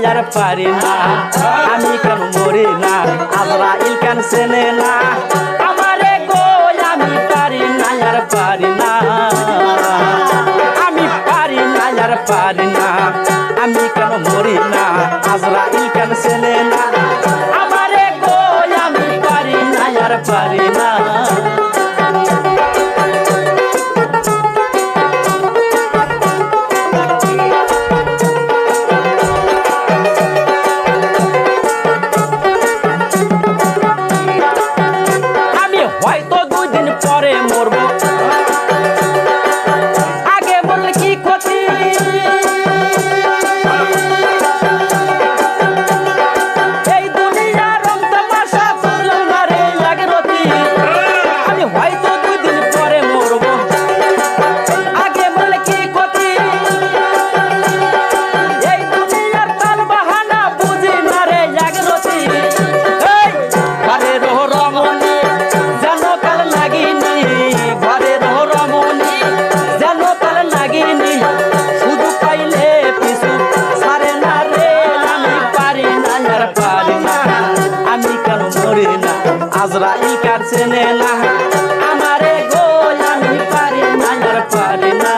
আর পারি না আমি কেন মরি না আজরাইল কেন চেনে না আমারে গো আমি পারি না আর পারি না আমি পারি না আর পারি না আমি কেন মরি না আজরাইল কেন চেনে না আমারে গো আমি পারি না আর পারি না হয়তো 2 দিন পরে মরবো আগে বললে কি ক্ষতি এই দুনিয়ার রং তামাশা বুঝলাম না রে লাগে রতি আমি হয়তো 2 দিন পরে মরবো আগে বললে কি ক্ষতি এই দুনিয়ার তাল বাহানা বুঝি না রে লাগে রতি এই ঘরে রহ রমণী শুধু পাইলে পিছু ছাড়ে না রে আমি পারি না আর পারি না আমি কেন মরি না আজরাইল কার চেনে না আমারে গো আমি পারি না আর পারি না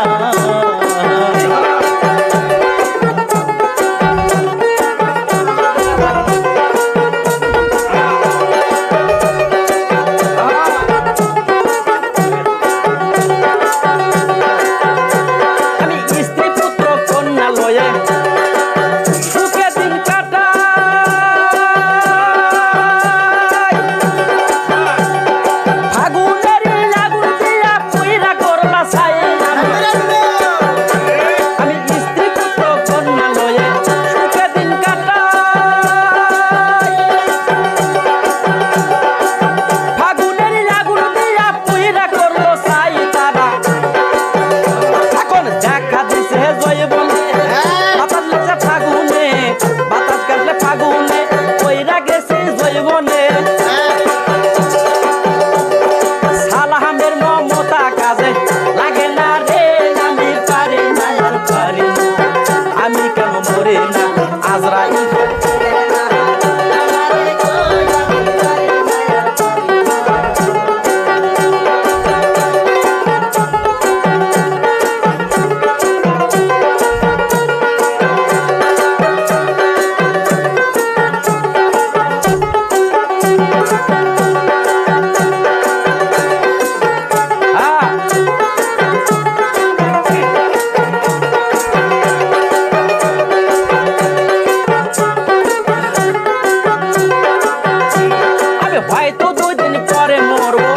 হয়তো 2 দিন পরে মরবো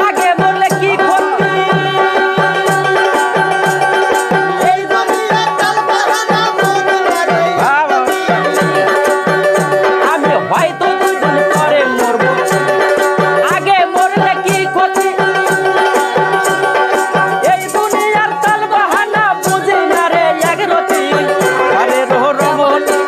আগে বললে কি ক্ষতি এই দুনিয়ার তাল বাহানা বুঝি না রে আমি হয়তো 2 দিন পরে মরবো আগে মরলে কি ক্ষতি এই দুনিয়ার তাল বাহানা বুঝি না রে এক রতি আরে রহ রমণী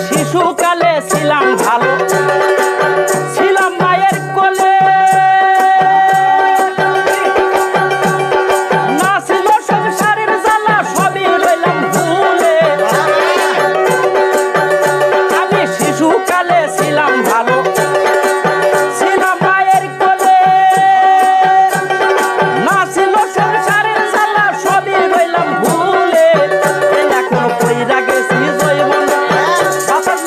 শিশুকালে ছিলাম ভালো ছিলাম মায়ের কোলে না ছিল সংসারের জ্বালা সবই লইলাম ভুলে আমি শিশুকালে ছিলাম ভালো ছিলাম মায়ের কোলে না ছিল সংসারের জ্বালা সবই লইলাম ভুলে এখন কইরা গেছি জৈবনে বাতাস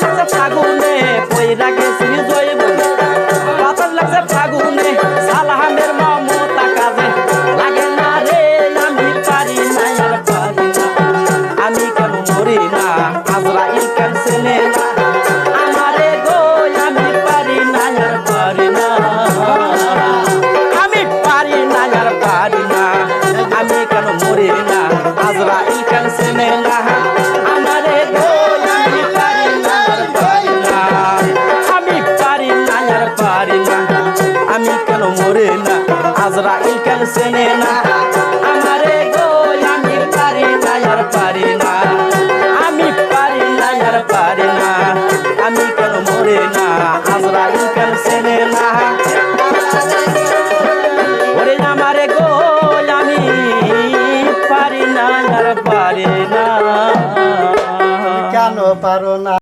আজরাইল কেন চেনে না আমারে গো আমি পারি না আর পারি না আমি পারি না আর পারি না আমি কেন মরে না আজরাইল কেন চেনে না ওরে আমারে গো আমি পারি না আর পারি না কেন পারো না